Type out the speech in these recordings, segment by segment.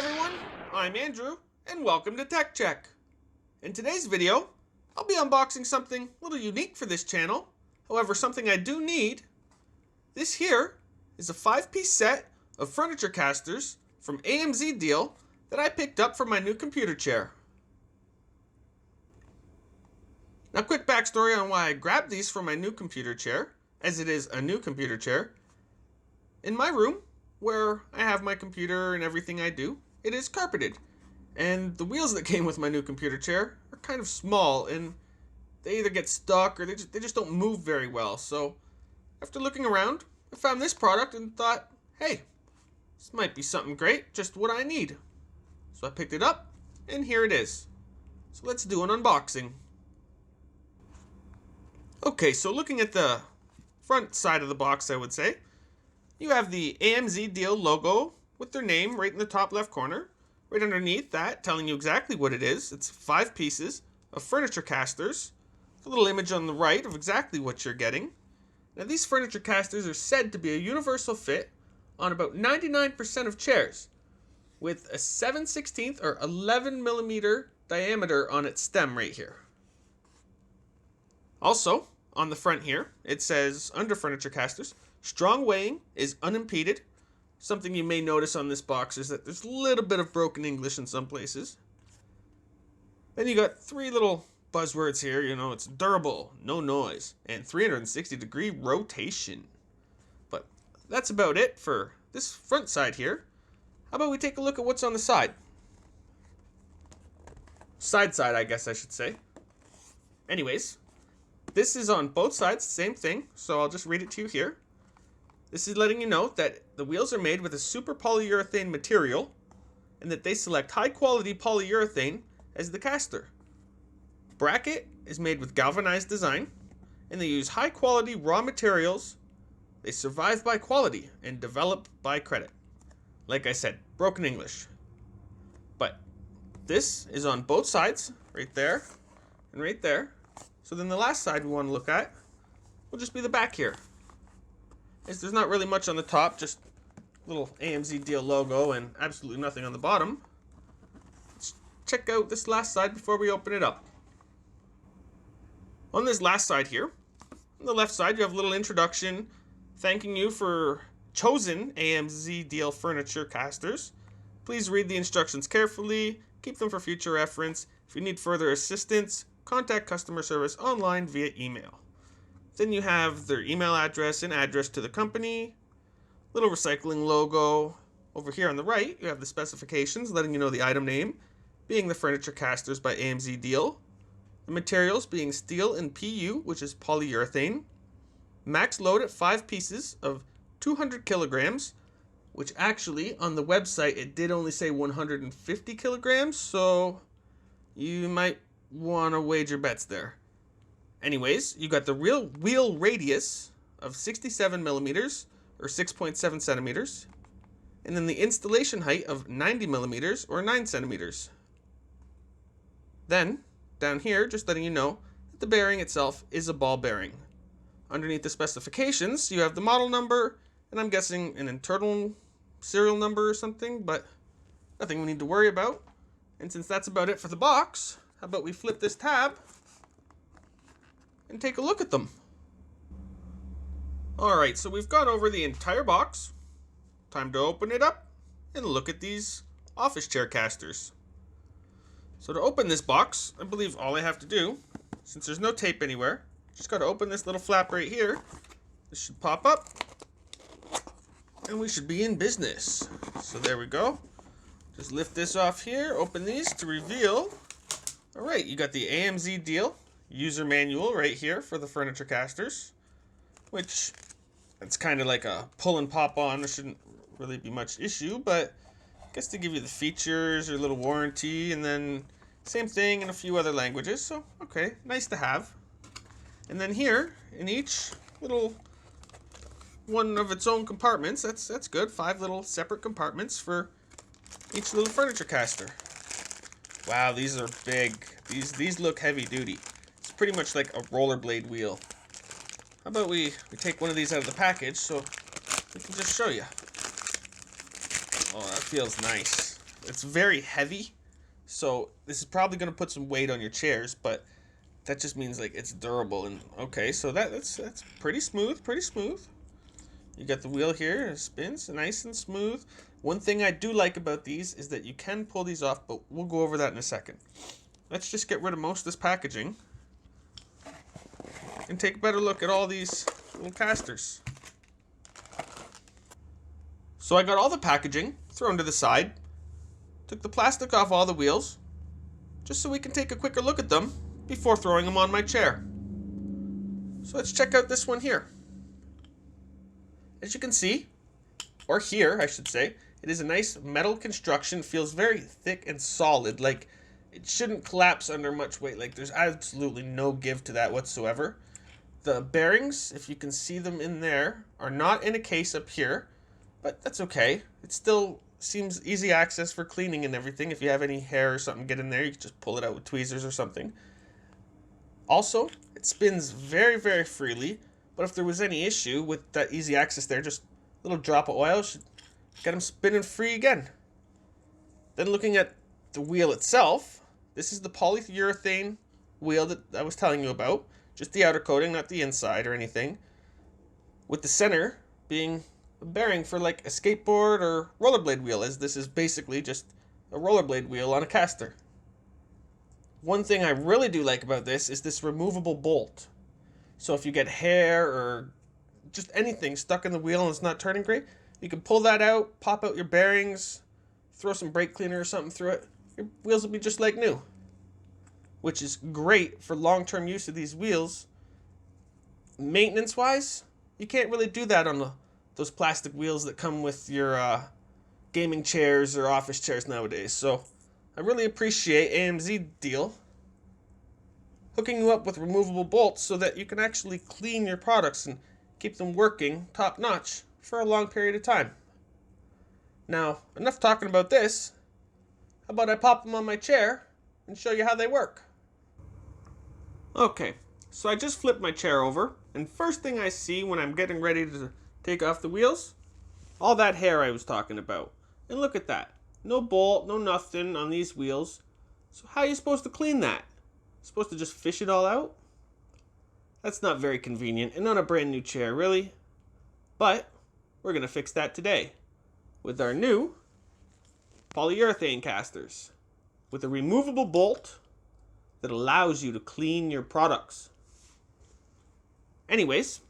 everyone, I'm Andrew, and welcome to Tech Check. In today's video, I'll be unboxing something a little unique for this channel, however something I do need. This here is a 5-piece set of furniture casters from amzDeal that I picked up for my new computer chair. Now, quick backstory on why I grabbed these for my new computer chair, as it is a new computer chair. In my room, where I have my computer and everything I do, it is carpeted. And the wheels that came with my new computer chair are kind of small, and they either get stuck or they just don't move very well. So after looking around, I found this product and thought, hey, this might be something great, just what I need. So I picked it up, and here it is. So let's do an unboxing. Okay, so looking at the front side of the box, I would say, you have the amzDeal logo with their name right in the top left corner. Right underneath that, telling you exactly what it is. It's 5 pieces of furniture casters. A little image on the right of exactly what you're getting. Now, these furniture casters are said to be a universal fit on about 99% of chairs, with a 7/16 or 11 millimeter diameter on its stem right here. Also, on the front here, it says, under furniture casters, strong weighing is unimpeded. Something you may notice on this box is that there's a little bit of broken English in some places. Then you got 3 little buzzwords here. You know, it's durable, no noise, and 360-degree rotation. But that's about it for this front side here. How about we take a look at what's on the side? Side, I guess I should say. Anyways, this is on both sides, same thing, so I'll just read it to you here. This is letting you know that the wheels are made with a super polyurethane material and that they select high quality polyurethane as the caster. Bracket is made with galvanized design, and they use high quality raw materials. They survive by quality and develop by credit. Like I said, broken English. But this is on both sides, right there and right there. So then the last side we want to look at will just be the back here. There's not really much on the top, just a little amzDeal logo and absolutely nothing on the bottom. Let's check out this last side before we open it up. On this last side here, on the left side, you have a little introduction thanking you for chosen amzDeal furniture casters. Please read the instructions carefully, keep them for future reference. If you need further assistance, contact customer service online via email. Then you have their email address and address to the company, little recycling logo. Over here on the right, you have the specifications letting you know the item name being the furniture casters by amzDeal, the materials being steel and PU, which is polyurethane, max load at 5 pieces of 200 kilograms, which actually on the website it did only say 150 kilograms, so you might want to wager bets there. Anyways, you got the real wheel radius of 67 millimeters or 6.7 centimeters, and then the installation height of 90 millimeters or 9 centimeters. Then, down here, just letting you know that the bearing itself is a ball bearing. Underneath the specifications, you have the model number, and I'm guessing an internal serial number or something, but nothing we need to worry about. And since that's about it for the box, how about we flip this tab and take a look at them. Alright, so we've gone over the entire box. Time to open it up and look at these office chair casters. So to open this box, I believe all I have to do, since there's no tape anywhere, just got to open this little flap right here. This should pop up, and we should be in business. So there we go. Just lift this off here, open these to reveal. Alright, you got the amzDeal user manual right here for the furniture casters, which it's kind of like a pull and pop on. There shouldn't really be much issue, but I guess to give you the features or a little warranty, and then same thing in a few other languages. So okay, nice to have. And then here in each little one of its own compartments, that's good. 5 little separate compartments for each little furniture caster. Wow, these are big. These look heavy duty. It's pretty much like a rollerblade wheel. How about we take one of these out of the package so we can just show you. Oh, that feels nice. It's very heavy, so this is probably going to put some weight on your chairs, but that just means like it's durable. And okay, so that's pretty smooth, pretty smooth. You got the wheel here, it spins nice and smooth. One thing I do like about these is that you can pull these off, but we'll go over that in a second. Let's just get rid of most of this packaging and take a better look at all these little casters. So I got all the packaging thrown to the side, took the plastic off all the wheels, just so we can take a quicker look at them before throwing them on my chair. So let's check out this one here. As you can see, or hear I should say, it is a nice metal construction, feels very thick and solid, like it shouldn't collapse under much weight, like there's absolutely no give to that whatsoever. The bearings, if you can see them in there, are not in a case up here, but that's okay. It still seems easy access for cleaning and everything. If you have any hair or something get in there, you can just pull it out with tweezers or something. Also, it spins very, very freely, but if there was any issue with that easy access there, just a little drop of oil should get them spinning free again. Then looking at the wheel itself, this is the polyurethane wheel that I was telling you about. Just the outer coating, not the inside or anything. With the center being a bearing for like a skateboard or rollerblade wheel, as this is basically just a rollerblade wheel on a caster. One thing I really do like about this is this removable bolt. So if you get hair or just anything stuck in the wheel and it's not turning great, you can pull that out, pop out your bearings, throw some brake cleaner or something through it. Your wheels will be just like new, which is great for long-term use of these wheels. Maintenance-wise, you can't really do that on those plastic wheels that come with your gaming chairs or office chairs nowadays. So I really appreciate amzDeal hooking you up with removable bolts so that you can actually clean your products and keep them working top-notch for a long period of time. Now, enough talking about this. How about I pop them on my chair and show you how they work? Okay, so I just flipped my chair over, and first thing I see when I'm getting ready to take off the wheels, all that hair I was talking about. And look at that. No bolt, no nothing on these wheels. So how are you supposed to clean that? Supposed to just fish it all out? That's not very convenient, and on a brand new chair, really. But we're going to fix that today with our new polyurethane casters with a removable bolt that allows you to clean your products. Anyways,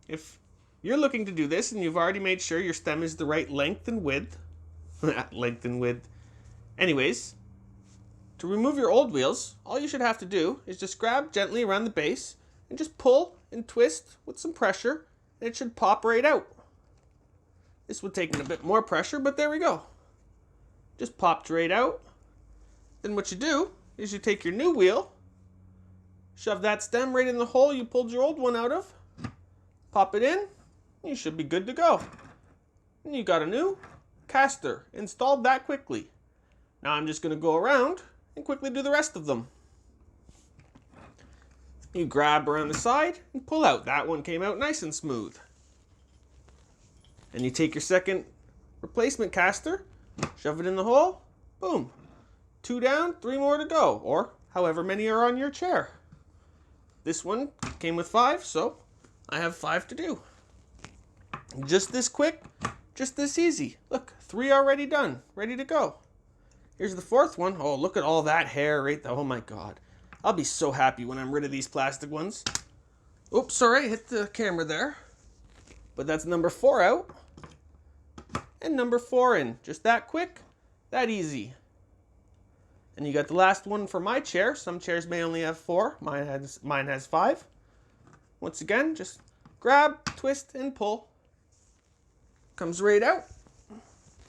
if you're looking to do this and you've already made sure your stem is the right length and width, anyways, to remove your old wheels, all you should have to do is just grab gently around the base and just pull and twist with some pressure, and it should pop right out. This would take a bit more pressure, but there we go. Just popped right out. Then what you do is you take your new wheel, shove that stem right in the hole you pulled your old one out of, pop it in, and you should be good to go. And you got a new caster installed that quickly. Now I'm just going to go around and quickly do the rest of them. You grab around the side and pull out. That one came out nice and smooth. And you take your second replacement caster, shove it in the hole, boom. 2 down, 3 more to go, or however many are on your chair. This one came with 5, so I have 5 to do. Just this quick, just this easy. Look, 3 already done, ready to go. Here's the 4th one. Oh, look at all that hair right there. Oh my God. I'll be so happy when I'm rid of these plastic ones. Oops, sorry, hit the camera there. But that's number 4 out. And number 4 in. Just that quick, that easy. And you got the last one for my chair. Some chairs may only have 4. Mine has 5. Once again, just grab, twist, and pull. Comes right out.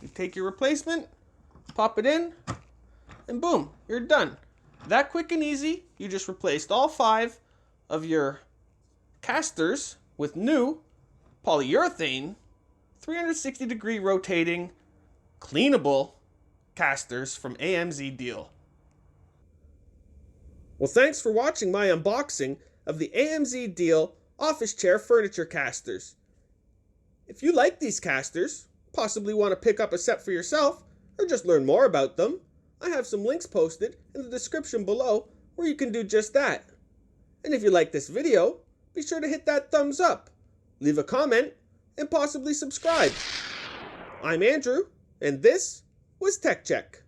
You take your replacement, pop it in, and boom, you're done. That quick and easy. You just replaced all 5 of your casters with new polyurethane 360-degree rotating cleanable casters from amzDeal. Well, thanks for watching my unboxing of the amzDeal office chair furniture casters. If you like these casters, possibly want to pick up a set for yourself, or just learn more about them, I have some links posted in the description below where you can do just that. And if you like this video, be sure to hit that thumbs up, leave a comment, and possibly subscribe. I'm Andrew, and this was Tech Check.